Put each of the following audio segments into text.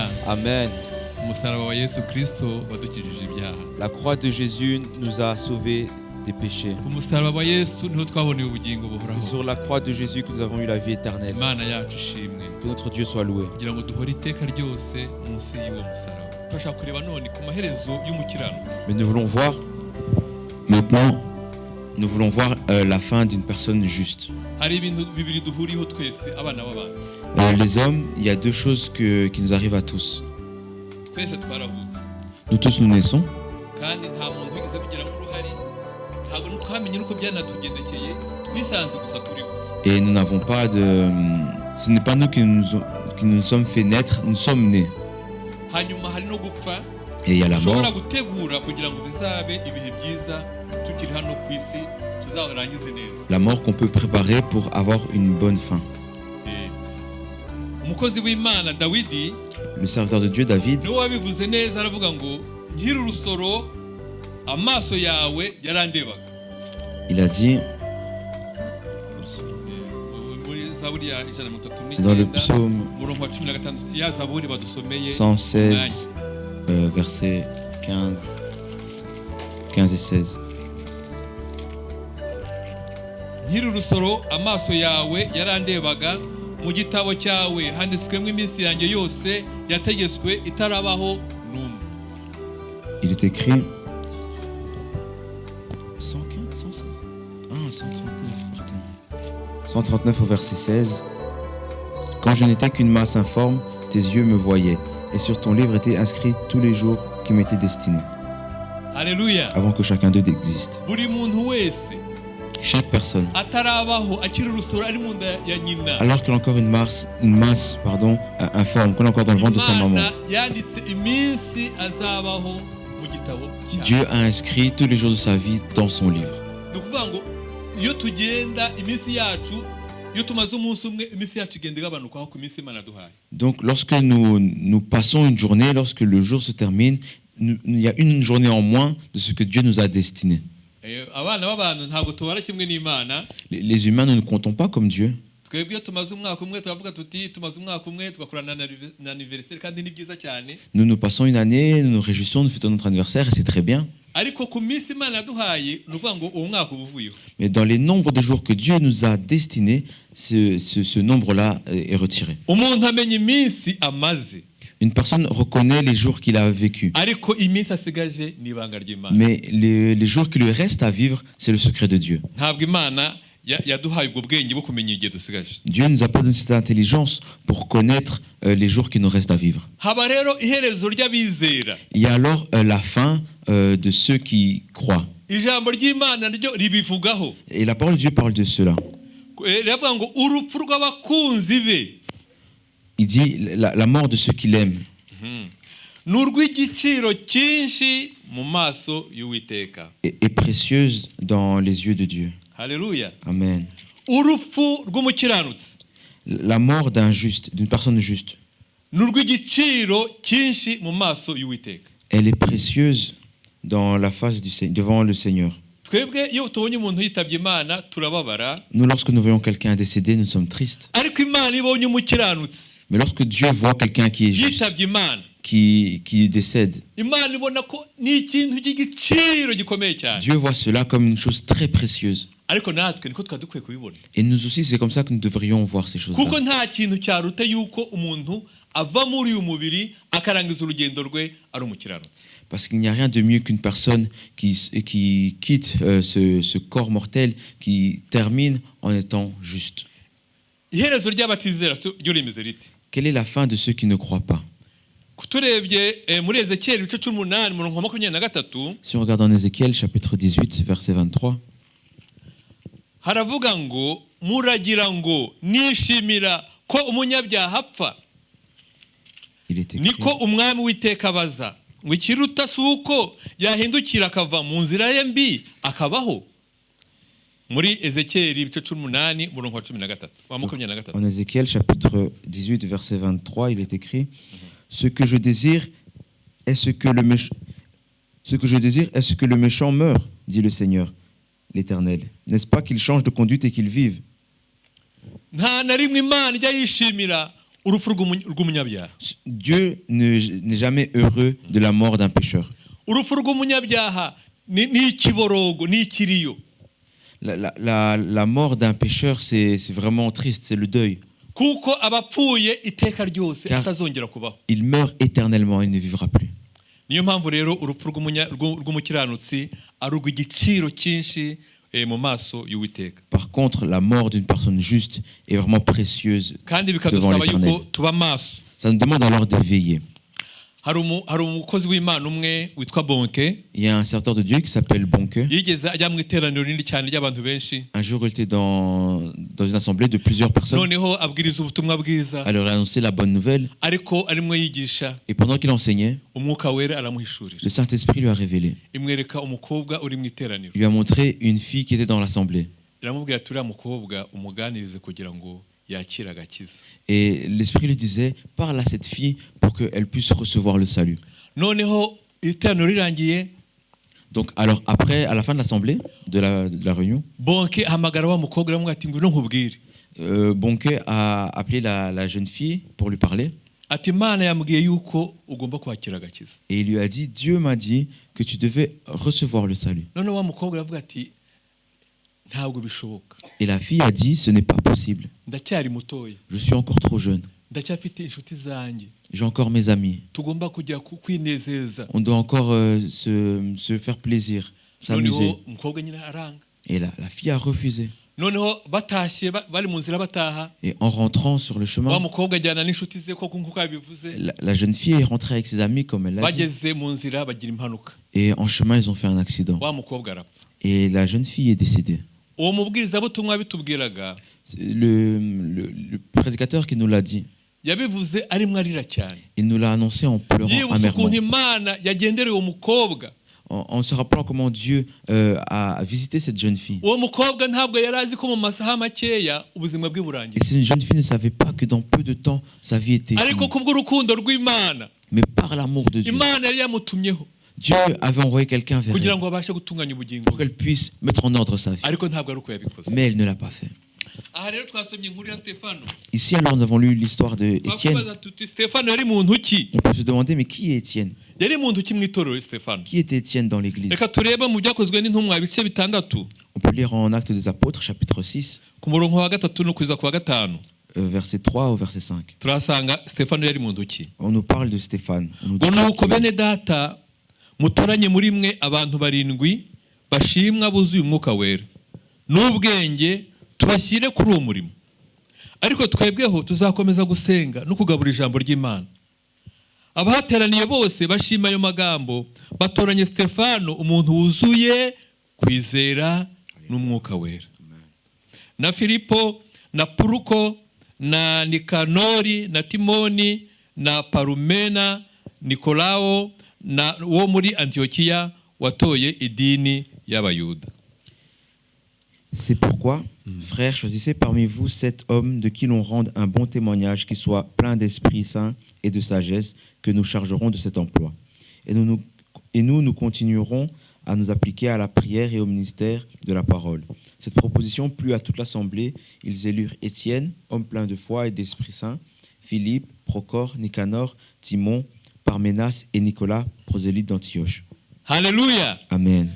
Haleluya. Amen. Umusaraba wa Yesu Kristo wadukijije ibyaha. La croix de Jésus nous a sauvés des péchés. Ku musaraba wa Yesu niho twaboneye ubugingo C'est buhoraho. sur la croix de Jésus que nous avons eu la vie éternelle. Imana yacu ishimwe. Que notre Dieu soit loué. Kugira ngo duhore iteka ryose munsi y'uwo musaraba. Turashaka kureba none ku maherezo y'umukiranutsi. Mais nous voulons voir maintenant, la fin d'une personne juste. Hari ibintu bibiri duhuriyeho twese abana b'abantu. Les hommes, il y a deux choses qui nous arrivent à tous. Twese twaravutse. Nous tous, nous naissons. Kandi nta muntu wigeze abigiramo uruhare. Ntabwo twamenye nuko byanatugendekeye. Twisanze gusa turiho. Et nous n'avons pas de... Ce n'est pas nous qui nous sommes fait naître, nous sommes nés. Hanyuma hari no gupfa. Et il y a la Dushobora mort. gutegura kugira ngo bizabe ibihe byiza tukiri hano ku isi tuzarangize neza. La mort qu'on peut préparer pour avoir une bonne fin. Umukozi w'Imana Dawidi Le serviteur de Dieu, David, niwe wabivuze neza aravuga ngo nkiri urusoro amaso yawe yarandebaga. il a dit, Muri Zaburi ya c'est dans le 139 psaume murongo wa 16 ya Zaburi badusomeye 116, versets 15 et 16. nkiri urusoro amaso yawe yarandebaga mu gitabo cyawe handitswemo iminsi yanjye yose yategetswe itarabaho n'umwe. Il est écrit 115, 116, 139, pardon. 139 au verset 16. Quand je n'étais qu'une masse informe, tes yeux me voyaient, et sur ton livre étaient inscrits tous les jours qui m'étaient destinés, Haleluya. avant que chacun d'eux n'existe. Buri muntu wese Chaque personne, atarabaho akiri urusoro ari mu nda ya nyina, alors qu'elle a encore une masse informe, qu'on est encore dans le ventre de sa maman, Imana yanditse iminsi azabaho mu gitabo cyawe. Dieu a inscrit tous les jours de sa vie dans son livre. Ni ukuvuga ngo iyo tugenda iminsi yacu, iyo tumaze umunsi umwe iminsi yacu igenda igabanukaho ku minsi Imana duhaye. Donc lorsque nous passons une journée, lorsque le jour se termine, il y a une journée en moins de ce que Dieu nous a destiné. Abana b'abantu ntabwo tubara kimwe n'Imana. Les humains, nous ne comptons pas comme Dieu. Twebwe iyo tumaze umwaka umwe turavuga tuti tumaze umwaka umwe tugakorana na anniversaire kandi ni byiza cyane. Nous passons une année, nous nous réjouissons, nous fêtons notre anniversaire et c'est très bien. Ariko ku minsi Imana yaduhaye ni ukuvuga ngo uwo mwaka uba uvuyeho. Mais dans les nombres de jours que Dieu nous a destinés, ce nombre-là est retiré. Umuntu amenya iminsi amaze. Une personne reconnaît les jours qu'il a vécu. Ariko iminsi asigaje ni ibanga ry'Imana. Mais les jours qui lui restent à vivre, c'est le secret de Dieu. Ntabwo Imana yaduhaye ubwo bwenge bwo kumenya igihe dusigaje. Dieu nous a pas donné cette intelligence pour connaître les jours qui nous restent à vivre. Haba rero iherezo ry'abizera. Il y a alors la fin de ceux qui croient. Ijambo ry'Imana ryo ribivugaho. Et la parole de Dieu parle de cela. Riravuga ngo urupfu rw'abakunzi be. Il dit la mort de ceux qui l'aiment. N'urw'igiciro cyinshi mu maso y'Uwiteka. Est précieuse dans les yeux de Dieu. Haleluya. Amen. Urupfu rw'umukiranutsi. La mort d'un juste, d'une personne juste. N'urw'igiciro cyinshi mu maso y'Uwiteka. Elle est précieuse dans la face du Seigneur, devant le Seigneur. Twebwe iyo tubonye umuntu yitabye Imana turababara. Nous, lorsque nous voyons quelqu'un décédé, nous sommes tristes. Ariko Imana ibonye umukiranutsi. Mais lorsque Dieu voit quelqu'un qui est juste, yitabye Imana, qui décède, Imana ibona ko ni ikintu cy'igiciro gikomeye cyane. Dieu voit cela comme une chose très précieuse. Ariko natwe niko twadukwiye kubibona. Et nous aussi, c'est comme ça que nous devrions voir ces choses-là. Kuko nta kintu cyaruta yuko umuntu ava muri uyu mubiri akarangiza urugendo rwe ari umukiranutsi. Parce qu'il n'y a rien de mieux qu'une personne qui quitte ce corps mortel, qui termine en étant juste. Iherezo ry'abatizera ryo rimeze rite? Quelle est la fin de ceux qui ne croient pas? Turebye muri Ezekiel ibice 18 murongo wa 23. Si on regarde en Ézéchiel chapitre 18 verset 23, haravuga ngo muragira ngo nishimira ko umunyabyaha apfa. il est écrit, Niko umwami w'iteka abaza ngo ikiruta si uko yahindukira akava mu nzira ye mbi akabaho. Muri Ezekiel ibice 18 murongo wa 23. En Ézéchiel chapitre 18 verset 23, il est écrit, ce que je désire est ce que le méchant meure, dit le Seigneur, l'Éternel. N'est-ce pas qu'il change de conduite et qu'il vive? Nta na rimwe Imana ijya yishimira urupfu rw'umunyabyaha. Dieu n'est jamais heureux de la mort d'un pécheur. Urupfu rw'umunyabyaha ni ikiborogo, ni ikiriyo. La mort d'un pécheur, c'est vraiment triste, c'est le deuil. Kuko abapfuye iteka ryose Car atazongera kubaho. il meurt éternellement, il ne vivra plus. Niyo mpamvu rero urupfu rw'umukiranutsi ari urw'igiciro cyinshi mu maso y'Uwiteka. Par contre, la mort d'une personne juste est vraiment précieuse Kandi devant bikadusaba l'Éternel. yuko tuba maso. Ça nous demande alors de veiller. Hari umukozi w'Imana umwe witwa Bonke. Il y a un serviteur de Dieu qui s'appelle Bonke. Yigeze ajya mu iteraniro rinini cyane ry'abantu benshi. Un jour, il était dans une assemblée de plusieurs personnes. Noneho abwiriza ubutumwa bwiza. Alors, il a annoncé la bonne nouvelle. Ariko arimwo yigisha. Et pendant qu'il enseignait, Umwuka wera aramuhishurira. le Saint-Esprit lui a révélé. Imwereka umukobwa uri mu iteraniro. Il lui a montré une fille qui était dans l'assemblée. Iramubwira ati uriya mukobwa umuganirize kugira ngo yakire agakiza. Et l'Esprit lui disait, parle à cette fille pour qu'elle puisse recevoir le salut. Noneho iteraniro rirangiye. Donc, alors après, à la fin de l'assemblée, de la réunion, Bonke ahamagara wa mukobwa aramubwira ati ngwino nkubwire. Bonke a appelé la jeune fille pour lui parler. Ati Imana yambwiye yuko ugomba kwakira agakiza. Et il lui a dit, Dieu m'a dit que tu devais recevoir le salut. Noneho wa mukobwa aravuga ati ntabwo bishoboka. Et la fille a dit, ce n'est pas possible. Ndacyari mutoya. Je suis encore trop jeune. Ndacyafite inshuti zanjye. J'ai encore mes amis. Tugomba kujya kwinezeza. On doit encore se faire plaisir, s'amuser. Noneho umukobwa nyine aranga. Et la fille a refusé. Noneho batashye bari mu nzira bataha. Et en rentrant sur le Wa chemin, mukobwa ajyana n'inshuti ze koko nkuko yabivuze. la jeune fille est rentrée avec ses amis, comme elle l'a dit. Bageze mu nzira bagira impanuka. Et en chemin, ils ont fait un accident. Wa mukobwa arapfa. Et la jeune fille est décédée. Uwo mubwirizabutumwa bitubwiraga Le prédicateur qui nous l'a dit, yabivuze arimwo arira cyane. il nous l'a annoncé en pleurant Yibutse amèrement. ukuntu Imana yagendereye uwo mukobwa. En se rappelant comment Dieu a visité cette jeune fille. Uwo mukobwa ntabwo yari azi ko mu masaha makeya ubuzima bwe burangiye. Et cette jeune fille ne savait pas que dans peu de temps, sa vie était Ariko finie. kubw'urukundo rw'Imana, Mais par l'amour de Dieu, Imana yari yamutumyeho Dieu avait envoyé quelqu'un vers kugira elle ngo abashe gutunganya ubugingo pour bwe. qu'elle puisse mettre en ordre sa vie. Ariko ntabwo ari uko yabikoze. Mais elle ne l'a pas fait. Aha rero twasomye inkuru ya Stefano. Ici, alors, nous avons lu l'histoire de Étienne. Twakubaza tuti Stefano yari muntu ki? On peut se demander, mais qui est Étienne? Yari muntu ki mu itorero Stefano? Qui était Étienne dans l'église? Reka turebe mu byakozwe n'intumwa ibice bitandatu On peut lire en Actes des Apôtres, chapitre 6, ku murongo wa gatatu no kugeza ku wa gatanu. verset 3 au verset 5. Turasanga Stefano yari muntu ki? On nous parle de Stéphane. On nous dit ngo nuko bene data mutoranye muri mwe abantu barindwi bashimwa buzuye umwuka wera n'ubwenge tubashyire kuri uwo murimo, ariko twebweho tuzakomeza gusenga no kugabura ijambo ry'Imana. Abahateraniye bose bashima ayo magambo, batoranye Stefano umuntu wuzuye kwizera n'umwuka wera, na Filipo na Puruko na Nikanori na Timoni na Parumena Nikolao na wo muri Antiokia watoye idini y'abayuda. C'est pourquoi, frères, choisissez parmi vous 7 hommes de qui l'on rende un bon témoignage, qui soit plein d'Esprit Saint et de sagesse, que nous chargerons de cet emploi. Et nous continuerons à nous appliquer à la prière et au ministère de la parole. Cette proposition plut à toute l'assemblée. Ils élurent Étienne, homme plein de foi et d'Esprit Saint, Philippe, Procor, Nicanor, Timon, Parménas et Nicolas, prosélyte d'Antioche. Haleluya. Amen.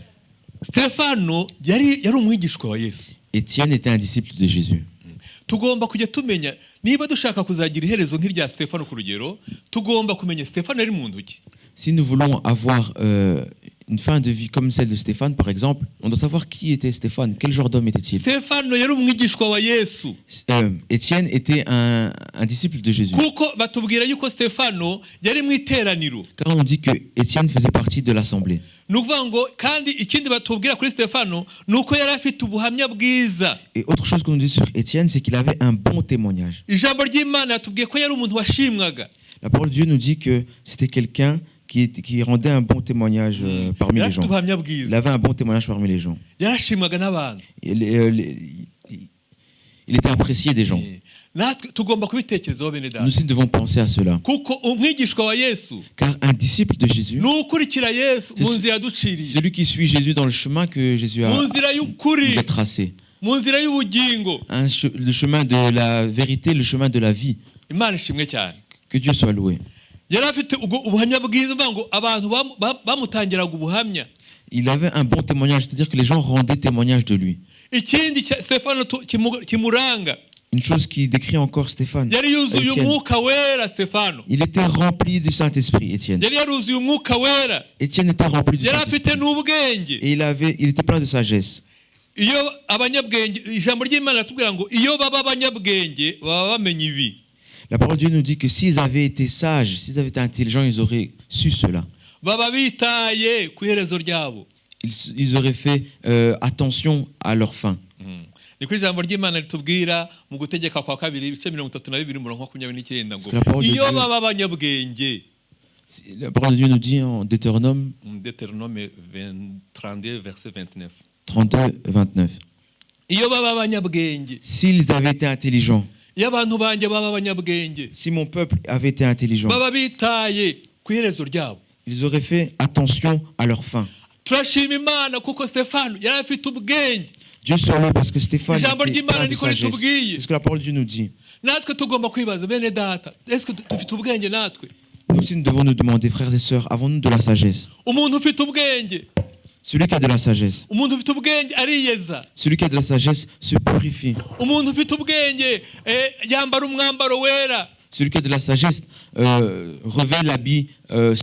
Stefano yari umwigishwa wa Yesu. Étienne était un disciple de Jésus. Tugomba kujya tumenya niba dushaka kuzagira iherezo nk'irya Stefano ku rugero, tugomba kumenya Stefano yari muntu ki. Si nous voulons avoir une fin de vie comme celle de Stéphane, par exemple, on doit savoir qui était Stéphane, quel genre d'homme était-il. Stefano yari umwigishwa wa Yesu. Étienne était un disciple de Jésus. Kuko batubwira yuko Stefano yari mu iteraniro. Car on dit que Étienne faisait partie de l'assemblée. Nukuvuga ngo kandi ikindi batubwira kuri Stefano nuko yari afite ubuhamya bwiza. Et autre chose qu'on nous dit sur Étienne, c'est qu'il avait un bon témoignage. Ijambo ry'Imana yatubwiye ko yari umuntu washimwaga. La parole de Dieu nous dit que c'était quelqu'un qui rendait un bon témoignage parmi les gens. Il avait un bon témoignage parmi les gens. Yarashimwaga n'abantu. Il était apprécié des gens. Nous aussi devons penser à cela. Car un disciple de Jésus, c'est celui qui suit Jésus dans le chemin que Jésus a tracé. Le chemin de la vérité, le chemin de la vie. imana ishimwe cyane. Que Dieu soit loué. Yari afite ubwo ubuhamya bwiza uvuga ngo abantu bamutangiraga ubuhamya. Il avait un bon témoignage, c'est-à-dire que les gens rendaient témoignage de lui. Ikindi Stefano kimuranga, Une chose qui décrit encore Stéphane. yari yuzuye Étienne. umwuka wera. Stefano Il était rempli du Saint-Esprit, Étienne. yari yaruzuye umwuka wera, Étienne était rempli du yari afite Saint-Esprit. n'ubwenge. Et il était plein de sagesse. Iyo abanyabwenge, ijambo ry'Imana ratubwira ngo iyo baba abanyabwenge baba bamenya ibi. La parole de Dieu nous dit que s'ils avaient été sages, s'ils avaient été intelligents, ils auraient su cela. Baba bitaye ku iherezo ryabo. Ils auraient fait attention à leur fin. Niko ijambo ry'Imana ritubwira mu gutegeka kwa kabiri ibice 32:29 ngo La parole de iyo Dieu- baba abanyabwenge. La parole de Dieu nous dit en Deutéronome Deutéronome 32 verset 29. 32, 29. Iyo baba abanyabwenge, S'ils avaient été intelligents, iyo abantu banjye baba abanyabwenge, si mon peuple avait été intelligent, baba bitaye ku iherezo ryabo. ils auraient fait attention à leur fin. Turashima Imana kuko Stefano yari afite ubwenge. Dieu soit loué parce que Stéphane Ijambo était ry'Imana plein de niko sagesse. ritubwiye. C'est ce que la parole de Dieu nous dit. Natwe tugomba kwibaza bene data, est-ce que dufite ubwenge natwe? Nous aussi, nous devons nous demander, frères et sœurs, avons-nous de la sagesse? Umuntu ufite ubwenge, Celui qui a de la sagesse, umuntu ufite ubwenge ariyeza. celui qui a de la sagesse se purifie. Umuntu ufite ubwenge yambara umwambaro wera. Celui qui a de la sagesse revêt l'habit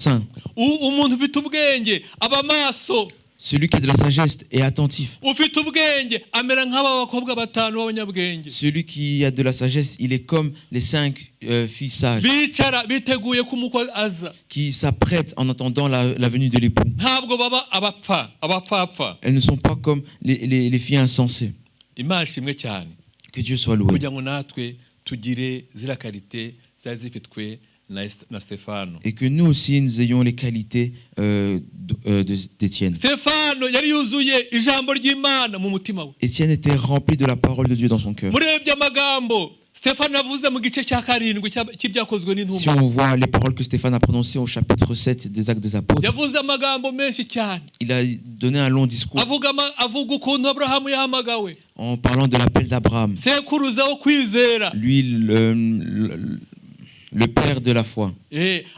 saint. Umuntu ufite ubwenge aba maso. Celui qui a de la sagesse est attentif. Ufite ubwenge amera nk'aba bakobwa batanu b'abanyabwenge. Celui qui a de la sagesse, il est comme les 5 filles sages Bicara biteguye ko umukwe aza. qui s'apprêtent en attendant la venue de l'époux. Ntabwo baba abapfapfa. Elles ne sont pas comme les filles insensées. Imana ishimwe cyane. Que Dieu soit loué. Kugira ngo natwe tugire zira karite zari zifitwe na Stefano. Et que nous aussi, nous ayons les qualités d'Étienne. Stefano yari yuzuye ijambo ry'Imana mu mutima we. Étienne était rempli de la parole de Dieu dans son cœur. Murebye amagambo Stefano avuze mu gice cya 7 cy'ibyakozwe Si n'intumwa. on voit les paroles que Stéphane a prononcées au chapitre 7 des Actes des Apôtres, Yavuze amagambo menshi cyane. il a donné un long discours Avuga ukuntu Abrahamu yahamagawe. en parlant de l'appel d'Abraham. Sekuruza wo kwizera. Lui, le père de la foi.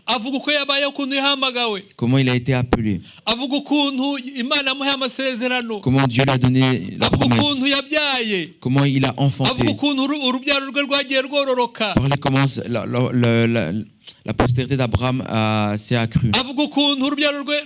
Avuga uko yabaye ukuntu yahamagawe. Comment il a été appelé. Avuga ukuntu Imana yamuhaye amasezerano. Comment Dieu lui a donné la Avuga promesse. ukuntu yabyaye. Comment il a enfanté. Avuga ukuntu urubyaro rwe rwagiye rwororoka. Parler comment la postérité d'Abraham s'est accrue. Avuga ukuntu urubyaro rwe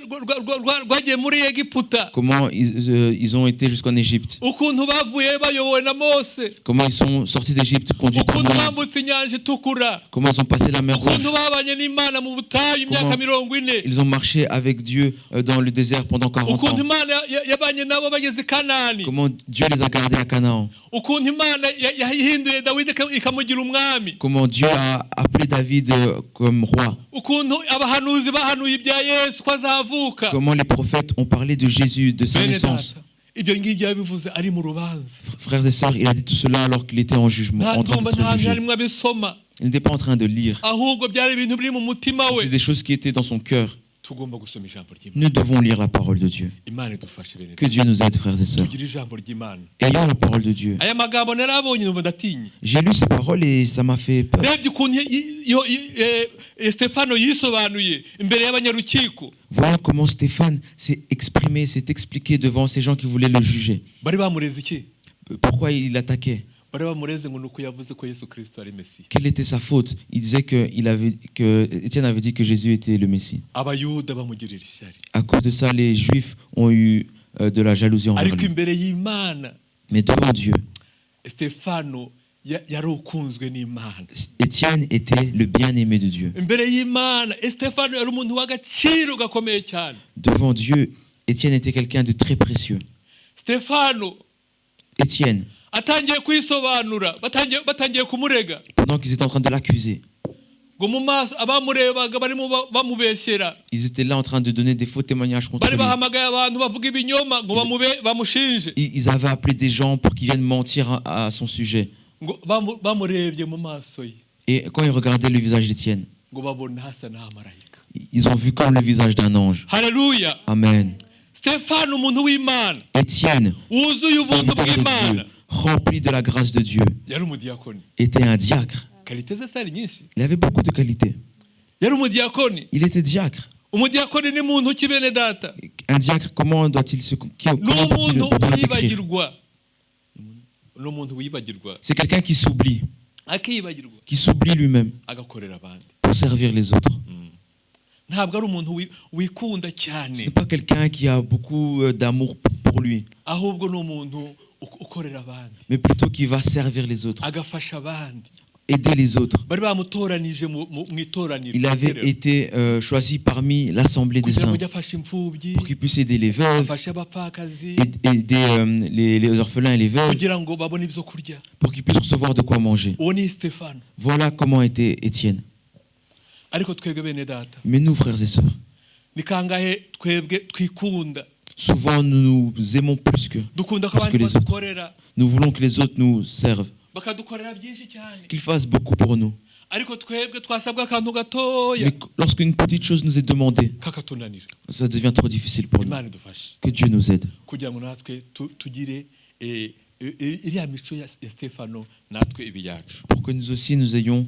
rwagiye muri Egiputa. Comment ils ont été jusqu'en Égypte. Ukuntu bavuye bayobowe na Mose. Comment ils sont sortis d'Égypte conduits par Ukuntu Moïse. bambutse inyanja itukura. Comment ils ont passé la mer Rouge. Ukuntu babanye n'Imana mu butayu imyaka 40. Ils ont marché avec Dieu dans le désert pendant 40 ans. Ukuntu Imana yabanye nabo bageze Kanani. Comment Dieu les a gardés à Canaan. Ukuntu Imana yahinduye Dawidi ikamugira umwami. Comment Dieu a appelé David comme roi. Ukuntu abahanuzi bahanuye ibya Yesu ko azavuka. Comment les prophètes ont parlé de Jésus, de sa naissance. Ibyo ngibyo yabivuze ari mu rubanza. Frères et sœurs, il a dit tout cela alors qu'il était en jugement, en train d'être jugé. Il n'était pas en train de lire. Ahubwo byari ibintu biri mu mutima we. C'est des choses qui étaient dans son cœur. Tugomba gusoma ijambo ry'Imana. Nous devons lire la parole de Dieu. Imana idufashe bene. Que Dieu nous aide, frères et sœurs. Tugira ijambo ry'Imana. Ayons la parole de Dieu. Aya magambo narabonye numva ndatinye. J'ai lu ces paroles et ça m'a fait peur. Rebye ukuntu Stefano yisobanuye imbere y'abanyarukiko. Voilà comment Stéphane s'est exprimé, s'est expliqué devant ces gens qui voulaient le juger. Bari bamureze iki? Pourquoi il attaquait? Bari bamureze ngo nuko yavuze ko Yesu Kristo ari Messie. Quelle était sa faute? Il disait que Étienne avait dit que Jésus était le Messie. Abayuda bamugirira ishyari. À cause de ça, les Juifs ont eu de la jalousie envers Ariko lui. imbere y'Imana, Mais devant Dieu, Stefano yari ukunzwe n'Imana. Étienne était le bien-aimé de Dieu. Imbere y'Imana, Stefano yari umuntu w'agaciro gakomeye cyane. Devant Dieu, Étienne était quelqu'un de très précieux. Stefano Étienne, atangiye kwisobanura, batangiye kumurega. pendant qu'ils étaient en train de l'accuser, Ngo mu maso abamurebaga barimo bamubeshyera. ils étaient là en train de donner des faux témoignages contre Bari lui. bahamagaye abantu bavuga ibinyoma ngo bamushinje. Ils avaient appelé des gens pour qu'ils viennent mentir à son sujet. Ngo bamurebye mu maso ye. Et quand ils regardaient le visage d'Étienne, Ngo babona hasa n'amarayika. ils ont vu comme le visage d'un ange. Haleluya. Amen. Stefano umuntu w'Imana. Étienne, Wuzuye ubuntu serviteur de bw'Imana. Dieu, rempli de la grâce de Dieu, Yari umudiakoni. était un diacre. karite ze zari nyinshi. Il avait beaucoup de qualités. Yari umudiyakoni. Il était diacre. Umudiyakoni ni muntu ki bene data? Un diacre, comment doit-il se... Comment peut-il N'umuntu doit-on le décrire? wibagirwa. N'umuntu wibagirwa. C'est quelqu'un qui s'oublie, Akiyibagirwa. qui s'oublie lui-même Agakorera abandi. pour servir les autres. Ntabwo ari umuntu wikunda Ce cyane. n'est pas quelqu'un qui a beaucoup d'amour pour lui, Ahubwo ni umuntu ukorera abandi. mais plutôt qui va servir les autres, Agafasha abandi. aider les autres. Bari bamutoranije mu itoraniro. Il avait été choisi parmi l'assemblée des kugira ngo saints ujye afasha imfubyi, pour qu'il puisse aider les veuves, afashe abapfakazi, aider les orphelins et les veuves, kugira ngo babone ibyo kurya. pour qu'ils puissent recevoir de quoi manger. Uwo ni Stefano. Voilà comment était Étienne. Ariko twebwe bene data, Mais nous, frères et sœurs, ni kangahe twebwe twikunda, souvent nous nous aimons plus que dukunda ko Parce abandi que les autres. badukorera, nous voulons que les autres nous servent, bakadukorera byinshi cyane. qu'ils fassent beaucoup pour nous. Ariko twebwe twasabwa akantu gatoya Mais lorsqu'une petite chose nous est demandée, kakatunanira. ça devient trop difficile pour nous. Imana idufashe Que Dieu nous aide. kugira ngo natwe tugire iriya mico ya Stefano natwe ibi yacu. Pour que nous aussi nous ayons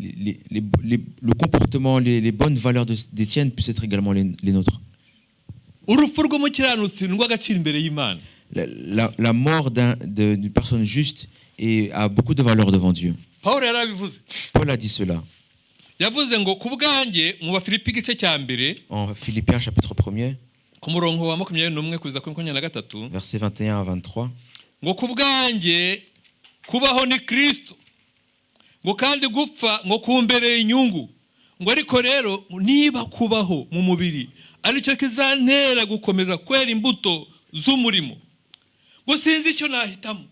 le comportement, les bonnes valeurs d'Étienne puissent être également les nôtres. Urupfu rw'umukiranutsi ni rw'agaciro imbere y'Imana. La mort d'une personne juste a beaucoup de valeur devant Dieu. Pawulo yarabivuze. Paul a dit cela Yavuze ngo ku bwanjye mu Bafilipi igice cya mbere en Philippiens chapitre 1er, ku murongo wa 21 kugeza kuri 23, versets 21 à 23. ngo ku bwanjye kubaho ni Kristo, ngo kandi gupfa ngo kumbereye inyungu, ngo ariko rero niba kubaho mu mubiri aricyo kizantera gukomeza kwera imbuto z'umurimo, ngo sinzi icyo nahitamo,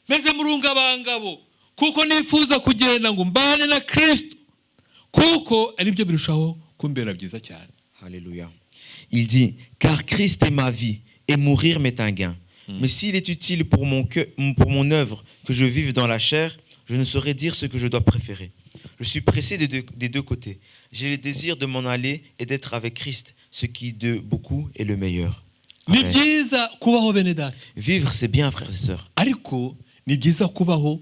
meze murungabangabo kuko nifuza kugenda ngo mbane na Kristo, kuko ari byo birushaho kumbera byiza cyane. Alléluia. Il dit, car Christ est ma vie et mourir m'est un gain. Mais s'il est utile pour mon œuvre que je vive dans la chair, je ne saurais dire ce que je dois préférer. Je suis pressé des deux côtés. J'ai le désir de m'en aller et d'être avec Christ, ce qui de beaucoup est le meilleur. Ni Amen. byiza kubaho bene data, Vivre, c'est bien, frères et sœurs. ariko ni byiza kubaho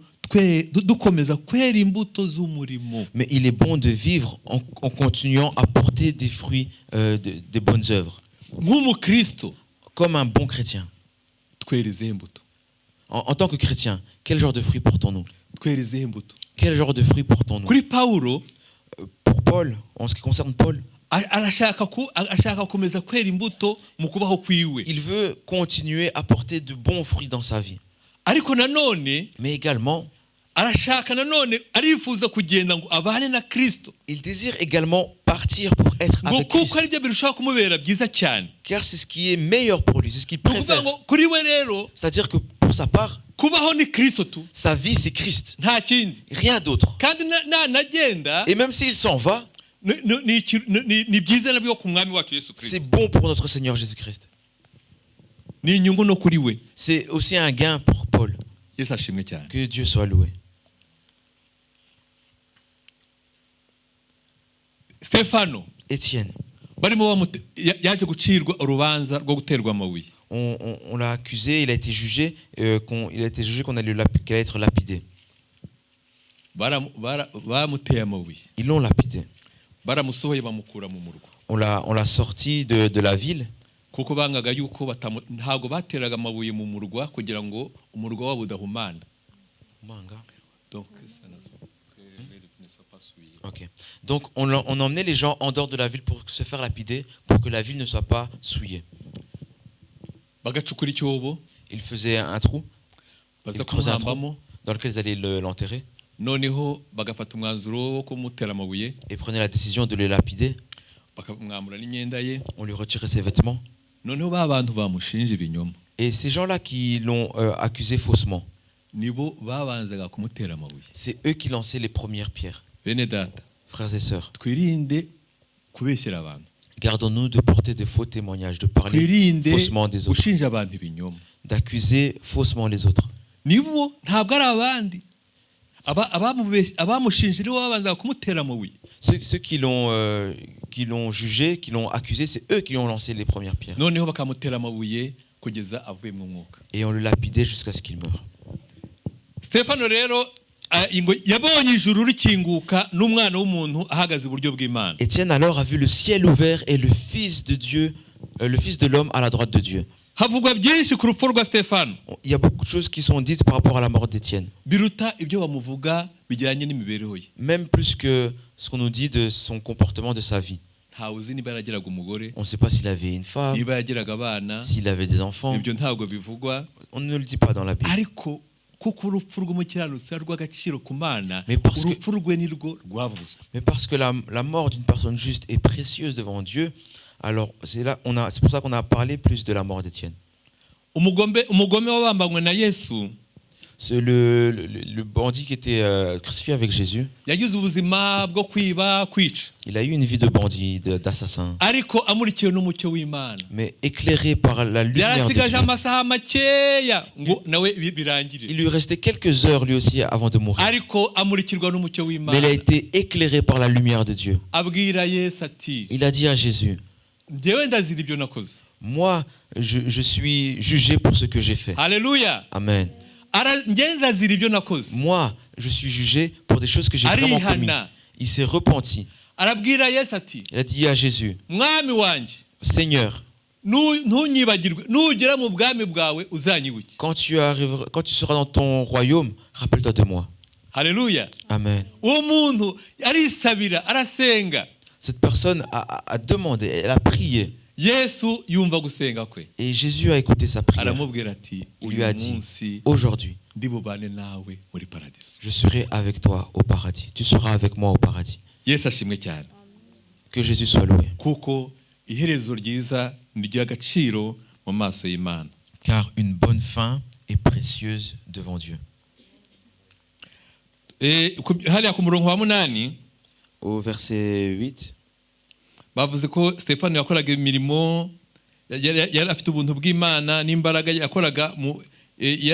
dukomeza kwera imbuto z'umurimo. Mais il est bon de vivre en continuant à porter des fruits des bonnes œuvres. Nk'umukristo Comme un bon chrétien. twera izihe mbuto? En tant que chrétien, quel genre de fruits portons-nous? Twera izihe mbuto? Quel genre de fruits portons-nous? Kuri Pawulo Pour Paul, en ce qui concerne Paul, arashaka gukomeza kwera imbuto mu kubaho kwiwe, il veut continuer à porter de bons fruits dans sa vie. ariko nanone Mais également, arashaka nanone arifuza kugenda ngo abane na Kristo, il désire également partir pour être ngo avec kuko Christ. ari byo birushaho kumubera byiza cyane. Car c'est ce qui est meilleur pour lui, c'est ce qu'il Ni ukuvuga préfère. ngo kuri we rero C'est-à-dire que pour sa part, kubaho ni Kristo tu, sa vie c'est Christ, nta kindi. rien d'autre. Kandi nanagenda Et même s'il s'en va, ni byiza nabyo ku mwami wacu Yesu c'est Kristo, bon pour notre Seigneur Jésus-Christ. ni inyungu no kuri we. C'est aussi un gain pour Paul. Yesu ashimwe cyane. Que Dieu soit loué. Stefano Étienne, barimo yaje gucirwa urubanza rwo guterwa amabuye. on l'a accusé, il a été jugé, qu'il allait être lapidé. Bamuteye amabuye, Ils l'ont lapidé. baramusohoye bamukura mu murwa, On l'a sorti de la ville kuko bangaga yuko ntago bateraga amabuye mu murwa kugira ngo umurwa wabo udahumana. Donc ça ne soit pas souillé. Ok. Donc on emmenait les gens en dehors de la ville pour se faire lapider, pour que la ville ne soit pas souillée. Bagacukura icyobo, Ils faisaient un trou, baza ils creusaient un trou kumuhambamo, dans lequel ils allaient l'enterrer noneho bagafata umwanzuro wo kumutera amabuye, et prenaient la décision de le lapider. bakamwambura n'imyenda ye. On lui retirait ses vêtements. Noneho ba bantu bamushinja ibinyoma Et ces gens-là qui l'ont accusé faussement, nibo babanzaga kumutera amabuye. c'est eux qui lançaient les premières pierres. Bene data, Frères et sœurs, twirinde kubeshyera abantu, gardons-nous de porter de faux témoignages, de parler twirinde faussement des autres, gushinja abantu ibinyoma. d'accuser faussement les autres. Nibo ntabwo ari abandi, abamushinja nibo babanzaga kumutera amabuye. Ceux qui l'ont jugé, qui l'ont accusé, c'est eux qui ont lancé les premières pierres. Noneho bakamutera amabuye kugeza avuye mu mwuka. Et on le lapidait jusqu'à ce qu'il meure. Stefano rero yabonye ijuru rikinguka n'umwana w'umuntu ahagaze iburyo bw'Imana. Étienne alors a vu le ciel ouvert et le Fils de Dieu, le Fils de l'homme à la droite de Dieu. Havugwa byinshi ku rupfu rwa Stefano. Il y a beaucoup de choses qui sont dites par rapport à la mort d'Étienne. Biruta ibyo bamuvuga bijyanye n'imibereho ye. Même plus que ce qu'on nous dit de son comportement, de sa vie. Ntawe uzi niba yaragiraga umugore, On ne sait pas s'il avait une femme, niba yagiraga abana, s'il avait des enfants. ibyo ntabwo bivugwa. On ne le dit pas dans la Bible. Ariko kuko urupfu rw'umukiranutsi ari rw'agaciro ku Mana, Mais parce que- urupfu rwe ni rwo rwavuzwe. Mais parce que la mort d'une personne juste est précieuse devant Dieu, alors c'est pour ça qu'on a parlé plus de la mort d'Étienne. Umugome wabambanywe na Yesu C'est le bandit qui était crucifié avec Jésus. yagize ubuzima bwo kwiba, kwica, Il a eu une vie de bandit, d'assassin, ariko amurikiwe n'umucyo w'Imana. mais éclairé par la lumière de Yarasigaje Dieu. amasaha makeya ngo nawe birangire, Il lui restait quelques heures lui aussi avant de mourir. ariko amurikirwa n'umucyo Mais il a w'Imana. été éclairé par la lumière de Dieu. Abwira Yesu ati, Il a dit à Jésus, njyewe ndazira ibyo nakoze. moi, je suis jugé pour ce que j'ai fait. Haleluya. Amen. Njyewe ndazira ibyo nakoze. Moi, je suis jugé pour des choses que j'ai vraiment commis. Arihana. Il s'est repenti. Arabwira Yesu ati, Il a dit à Jésus, mwami wanjye, Seigneur, ntunyibagirwe, nugera mu bwami bwawe uzanyibuke. quand tu seras dans ton royaume, rappelle-toi de moi. Haleluya. Amen. Uwo muntu arisabira, arasenga. Cette personne a demandé, elle a prié. Yesu yumva gusenga kwe. Et Jésus a écouté sa prière. Aramubwira ati, Il uyu lui a dit, munsi aujourd'hui, ndi bubane nawe muri paradiso. je serai avec toi au paradis. Tu seras avec moi au paradis. Yesu ashimwe cyane. Que Jésus soit loué. Kuko iherezo ryiza ni ry'agaciro mu maso y'Imana. Car une bonne fin est précieuse devant Dieu. Hariya ku murongo wa 8 Au verset 8, bavuze ko Stefano yakoraga imirimo, yari afite ubuntu bw'Imana n'imbaraga yakoraga mu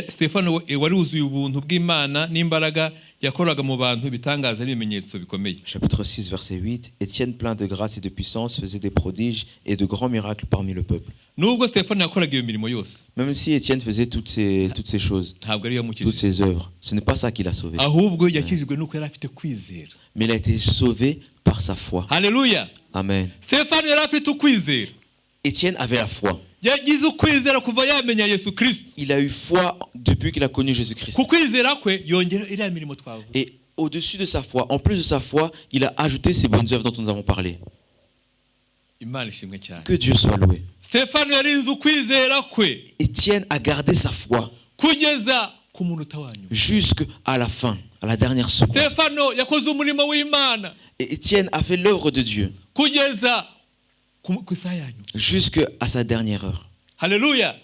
Stefano wari wuzuye ubuntu bw'Imana n'imbaraga yakoraga mu bantu ibitangaza n'ibimenyetso bikomeye. chapitre 6, verset 8. Étienne, plein de grâce et de puissance, faisait des prodiges et de grands miracles parmi le peuple. Nubwo Stefano yakoraga iyo mirimo yose, Même si Étienne faisait toutes ces choses, ntabwo ari toutes yamukijije, ces œuvres, ce n'est pas ça qui l'a sauvé. ahubwo yakijijwe nuko yari afite kwizera. Mais il a été sauvé par sa foi. Haleluya. Amen. Stefano yari afite ukwizera. Étienne avait la foi. Yagize ukwizera kuva yamenya Yesu Kristo. Il a eu foi depuis qu'il a connu Jésus-Christ. Ku kwizera kwe yongera iriya mirimo twavuze. Et au-dessus de sa foi, en plus de sa foi, il a ajouté ces bonnes œuvres dont nous avons parlé. Imana ishimwe cyane. Que Dieu soit loué. Stefano yarinze ukwizera kwe Étienne a gardé sa foi kugeza ku munota wanyu. jusqu'à la fin, à la dernière seconde. Stefano yakoze umurimo w'Imana Et Étienne a fait l'œuvre de Dieu kugeza ku isaha yanyu. jusqu'à sa dernière heure. Haleluya.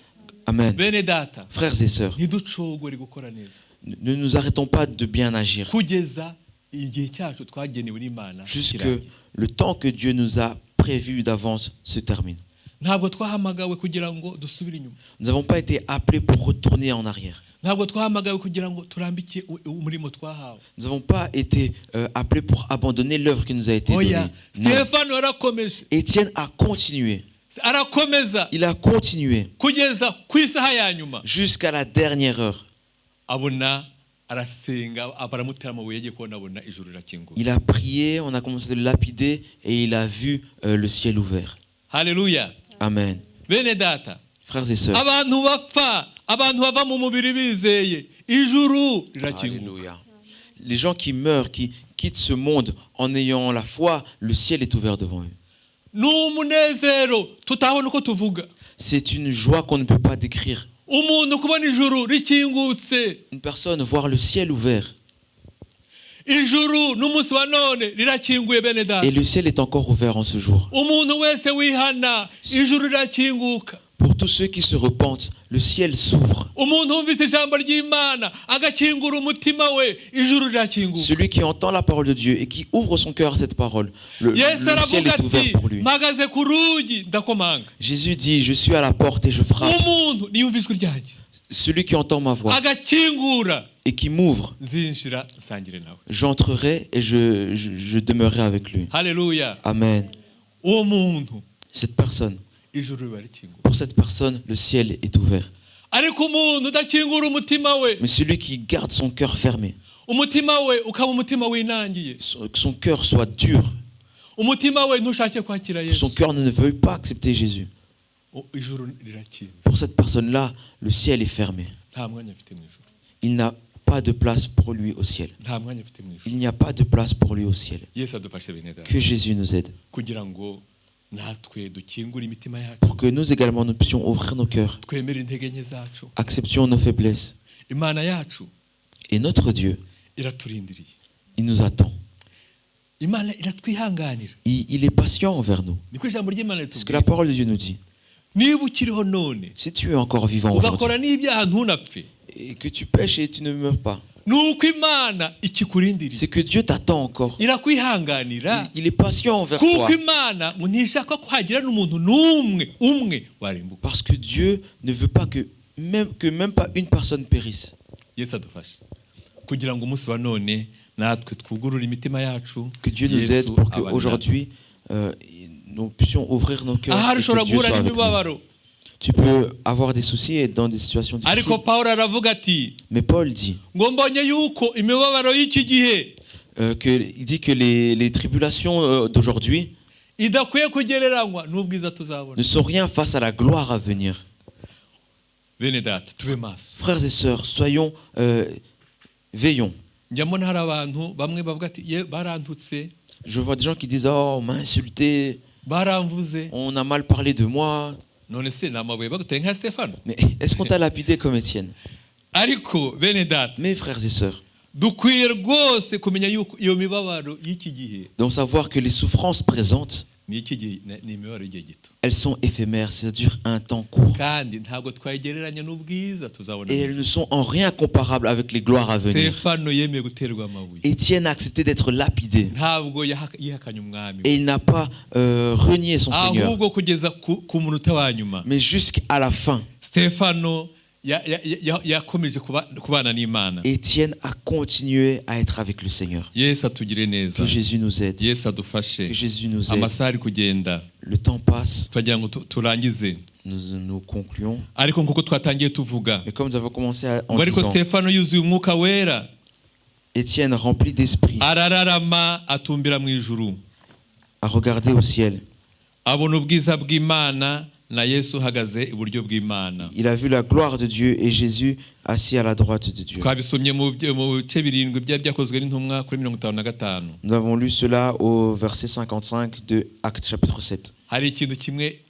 Amen. Bene data, Frères et sœurs, ntiducogore gukora neza ne nous arrêtons pas de bien agir kugeza igihe cyacu twagenewe n'Imana jusque kirangiye. le temps que Dieu nous a prévu d'avance se termine. Ntabwo twahamagawe kugira ngo dusubire inyuma. Nous n'avons pas été appelés pour retourner en arrière. Ntabwo twahamagawe kugira ngo turambike umurimo twahawe. Nous n'avons pas été appelés pour abandonner l'œuvre qui nous a été donnée. Oya, Non. Stefano yarakomeje, Étienne a continué. arakomeza Il a continué kugeza ku isaha ya nyuma. jusqu'à la dernière heure. Abona arasenga, baramutera amabuye, yagiye kubona abona ijuru rirakinguka. Il a prié, on a commencé à le lapider et il a vu le ciel ouvert. Haleluya. Amen. Bene data, Frères et sœurs. abantu bapfa, abantu bava mu mubiri bizeye, ijuru rirakinguka. Alléluia. Les gens qui meurent, qui quittent ce monde en ayant la foi, le ciel est ouvert devant eux. N'umunezero tutabona uko tuvuga. C'est une joie qu'on ne peut pas décrire. Umuntu kubona ijuru rikingutse, Une personne voir le ciel ouvert ijuru n'umunsi wa none rirakinguye bene data. et le ciel est encore ouvert en ce jour. Umuntu wese wihana, ijuru rirakinguka. Pour tous ceux qui se repentent, le ciel s'ouvre. Umuntu wumvise ijambo ry'Imana agakingura umutima we, ijuru rirakinguka. Celui qui entend la parole de Dieu et qui ouvre son cœur à cette parole, le Yesu ciel aravuga est ouvert ati, pour lui. mpagaze ku rugi ndakomanga. Jésus dit, je suis à la porte et je frappe. Umuntu niyumva ijwi ryanjye Celui qui entend ma voix agakingura, et qui m'ouvre, nzinjira nsangire nawe. j'entrerai et je demeurerai avec lui. Haleluya. Amen. Uwo muntu Cette personne, ijuru riba rikinguka. pour cette personne, le ciel est ouvert. Ariko umuntu udakingura umutima we, Mais celui qui garde son cœur fermé, umutima we ukaba umutima winangiye, que son cœur soit dur, umutima we ntushake kwakira que son Yesu, cœur ne veuille pas accepter Jésus. ijuru rirakinze, Pour cette personne-là, le ciel est fermé. nta mwanya afite mu ijuru, Il n'a pas de place pour lui au ciel. nta mwanya afite mu ijuru. Il n'y a pas de place pour lui au ciel. Yesu adufashe bene data Que Jésus nous aide. kugira ngo natwe dukingure imitima yacu, Pour que nous également, nous puissions ouvrir nos cœurs. twemere intege nke zacu. Acceptions nos faiblesses. Imana yacu Et notre Dieu, iraturindiriye, il nous attend. Imana iratwihanganira. Il est patient envers nous. Niko ijambo ry'Imana C'est ce que la ritubwira. parole de Dieu nous dit. Niba ukiriho none Si tu es encore vivant aujourd'hui ugakora n'ibyaha ntunapfe, et que tu pêches et tu ne meurs pas, ni uko Imana ikikurindiriye, c'est que Dieu t'attend encore. irakwihanganira, Il est patient envers kuko toi. Imana ngo ntishaka ko hagira n'umuntu n'umwe umwe warimbuka. Parce que Dieu ne veut pas que même pas une personne périsse. Yesu adufashe kugira ngo umunsi wa none natwe twugurure imitima yacu. Que Dieu nous Yesu aide pour abane qu'aujourd'hui, nous puissions ouvrir nos cœurs. ahari Et ushobora que Dieu guhura soit avec nous. n'imibabaro, Tu peux avoir des soucis et être dans des situations difficiles. ariko Pawulo aravuga ati Mais Paul dit ngo mbonye yuko imibabaro y'iki gihe il dit que les tribulations d'aujourd'hui idakwiye kugereranywa n'ubwiza tuzabona. ne sont rien face à la gloire à venir. Bene data tube maso. Frères et sœurs, veillons. Njya mbona hari abantu bamwe bavuga ati barantutse, Je vois des gens qui disent: oh, on m'a insulté, baramvuze, on a mal parlé de moi. none se ni amabuye baguteye nka Stefano. Mais est-ce qu'on t'a lapidé comme Étienne? Ariko bene data Mes frères et sœurs, dukwiye rwose kumenya yuko iyo mibabaro y'iki gihe donc savoir que les souffrances présentes, ni iki gihe, ni imibabaro y'igihe gito, elles sont éphémères, ça dure un temps court. kandi ntabwo twayigereranya n'ubwiza tuzabona. Et elles ne sont en rien comparables avec les gloires à venir. Stefano yemeye guterwa amabuye, Étienne a accepté d'être lapidé. ntabwo yihakanye umwami, Et il n'a pas renié son Seigneur. ahubwo kugeza ku munota wa nyuma Mais jusqu'à la fin, Stefano yakomeje kubana n'Imana. Étienne a continué à être avec le Seigneur. Yesu atugire neza, Que Jésus nous aide. Yesu adufashe. Que Jésus nous aide. Amasaha ari kugenda, Le temps passe, twagira ngo turangize, nous concluons. ariko nk'uko twatangiye tuvuga Mais comme nous avons commencé en ngo ariko disant, Stefano yuzuye umwuka wera, Étienne, rempli d'esprit, arararama atumbira mu ijuru, a regardé au ciel. abona ubwiza bw'Imana na Yesu uhagaze iburyo bw'Imana. Il a vu la gloire de Dieu et Jésus assis à la droite de Dieu. Twabisomye mu bice birindwi byakozwe n'intumwa kuri 55. Nous avons lu cela au verset 55 de Actes chapitre 7. Hari ikintu kimwe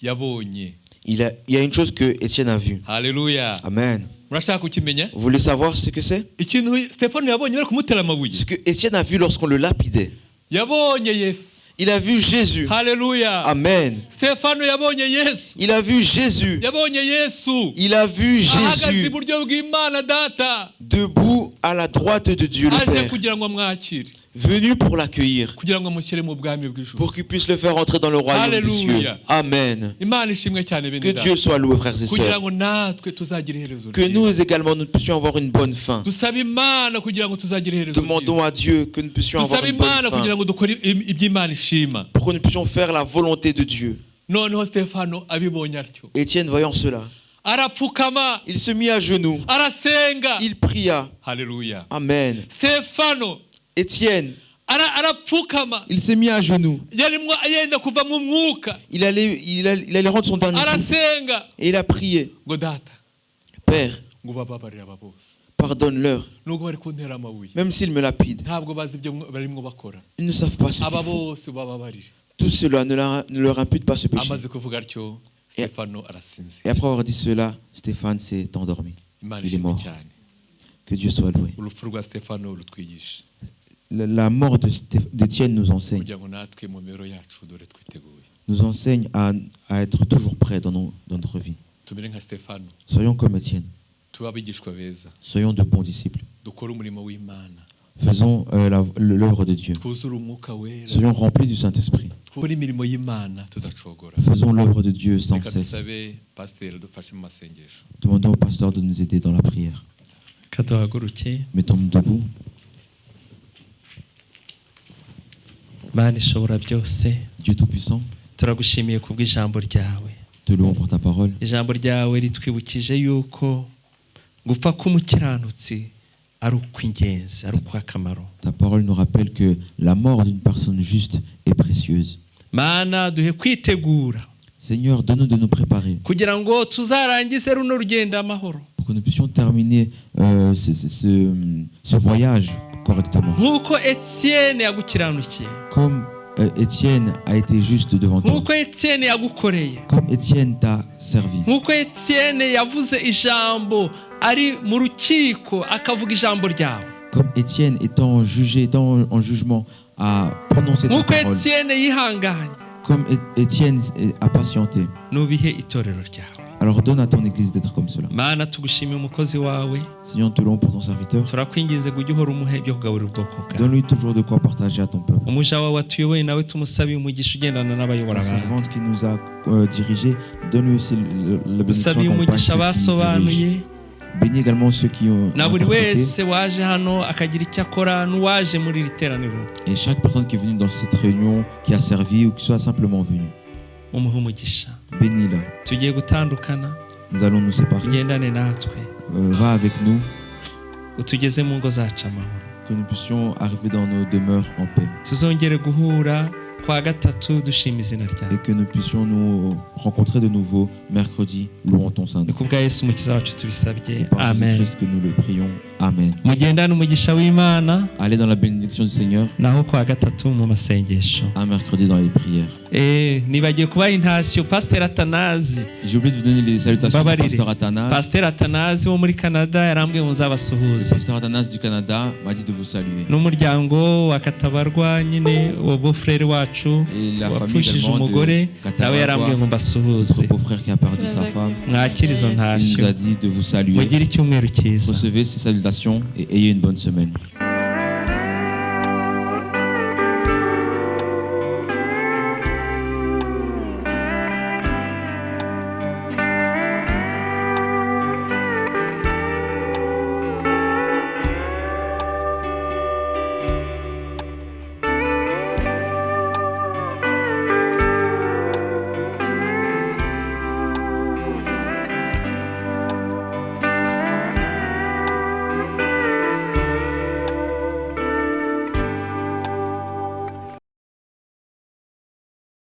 yabonye. Il y a une chose que Étienne a vue. Haleluya. Amen. Murashaka kukimenya? Vous voulez savoir ce que c'est? Ikintu Stefano yabonye bari kumutera amabuye. Ce que Étienne a vu lorsqu'on le lapidait. Yabonye Yesu. Il a vu Jésus. Haleluya. Amen. Stefano yabonye Yesu. Il a vu Jésus. Yabonye Yesu. Il a vu Ahagaze Jésus iburyo bw'Imana Data. debout à la droite de Dieu le Aje Père, kugira ngo amwakire, venu pour l'accueillir, kugira ngo amushyire mu bwami bw'ijuru. pour qu'il puisse le faire entrer dans le royaume des cieux. Alléluia. Amen. Imana ishimwe cyane bene Que data. Dieu soit loué, frères et Kugira sœurs. ngo natwe tuzagira iherezo Que ryiza. nous également, nous puissions avoir une bonne fin. Dusabe Imana kugira ngo tuzagira iherezo Demandons ryiza. à Dieu que nous puissions avoir Dusabe une bonne Imana kugira fin, ngo dukore iby'Imana ishima. pour que nous puissions faire la volonté de Dieu. Noneho Stefano abibonye atyo, Étienne, voyant cela, arapfukama, il se mit à genoux, arasenga. il pria. Haleluya. Amen. Stefano Étienne, arapfukama, il s'est mis à genoux. yarimo yenda kuva mu mwuka, Il allait rendre son dernier souffle. arasenga Et il a prié: ngo data Père, ngo bababarire aba bose, pardonne-leur, nubwo bari kuntera amabuye, même s'ils me lapident. ntabwo bazi ibyo barimo bakora. Ils ne savent pas ce Aba qu'ils font. bose bababarire. Tout cela ne leur impute pas ce péché. Amaze kuvuga atyo, Stefano arasinzira. Et après avoir dit cela, Stéphane s'est endormi. Imana Il est ishimwe mort. cyane. Que Dieu soit loué. Urupfu rwa Stefano rutwigisha La mort d'Étienne nous enseigne. kugira ngo natwe mu mibereho yacu dore twiteguye, Nous enseigne à être toujours prêts dans notre vie. tumere nka Stefano, Soyons comme Étienne. tube abigishwa beza, Soyons de bons disciples. dukore umurimo w'Imana, Faisons l'œuvre de Dieu. twuzure umwuka wera, Soyons remplis du Saint-Esprit. twukore imirimo y'Imana tudacogora. Faisons l'œuvre de Dieu sans Reka cesse. dusabe pasiteri adufashe mu masengesho. Demandons au pasteur de nous aider dans la prière. kaduhaguruke. Mettons-nous debout. Mana ishobora byose, Dieu Tout-Puissant, turagushimiye kubw'ijambo ryawe. te louons pour ta parole. Ijambo ryawe ritwibukije yuko gupfa k'umukiranutsi ari ukw'ingenzi ari ukw'akamaro. Ta parole nous rappelle que la mort d'une personne juste est précieuse. Mana duhe kwitegura Seigneur, donne-nous de nous préparer kugira ngo tuzarangize runo rugendo amahoro, pour que nous puissions terminer ce voyage correctement. nk'uko Etienne yagukiranukiye, Comme Étienne a été juste devant toi. nk'uko Etienne yagukoreye, Comme Étienne t'a servi. nk'uko Etienne yavuze ijambo ari mu rukiko akavuga ijambo ryawe, Comme Étienne étant jugé, étant en jugement, a prononcé ta nk'uko parole. Etienne yihanganye, Comme Étienne a patienté. nubihe itorero ryawe. Alors donne à ton église d'être comme cela. Mana tugushimiye umukozi wawe, Seigneur, nous te louons pour ton serviteur. turakwinginze ngo ujye uhora umuhe ibyo kugaburira ubwoko bwawe. Donne-lui toujours de quoi partager à ton peuple. Umuja wawe watuyoboye nawe tumusabiye umugisha ugendana n'abayobora La abandi. servante qui nous a dirigés, donne-lui aussi la bénédiction Dusabiye accompagne umugisha ceux qui nous basobanuye, dirigent. Bénis également ceux qui ont na buri interprété. wese waje hano akagira icyo akora, n'uwaje muri iri teraniro Et chaque personne qui est venue dans cette réunion, qui a servi ou qui soit simplement venue. umuhe umugisha. Bénis-la. Tugiye gutandukana, Nous allons nous séparer. ugendane natwe, Va avec nous, utugeze mu ngo zacu amahoro. que nous puissions arriver dans nos demeures en paix. Tuzongere guhura kwa gatatu dushima izina ryawe. Et que nous puissions nous rencontrer de nouveau mercredi, louant ton Saint Ni nom. kubwa Yesu umukiza wacu tubisabye, C'est par amen. Jésus-Christ que nous le prions. Amen. Mugendane umugisha w'Imana, Allez dans la bénédiction du Seigneur, naho kwa gatatu mu masengesho. un mercredi dans les prières. Nibagiye kubaha intashyo Pasteur Atanazi. J'ai oublié de vous donner les salutations du Babarire. pasteur Athanas. Pasteur Atanazi wo muri Canada yarambwiye ngo Le nzabasuhuze. pasteur Athanas du Canada m'a dit de vous saluer. N'umuryango wa Katabarwa nyine wa beau-frère wacu Et la famille wapfushije également umugore de nawe yarambwiye ngo Katabarwa, mbasuhuze. notre beau-frère qui a perdu sa femme. Mwakire izo Il nous ntashyo, a dit de vous saluer. mugire icyumweru cyiza. Recevez ces salutations et ayez une bonne semaine.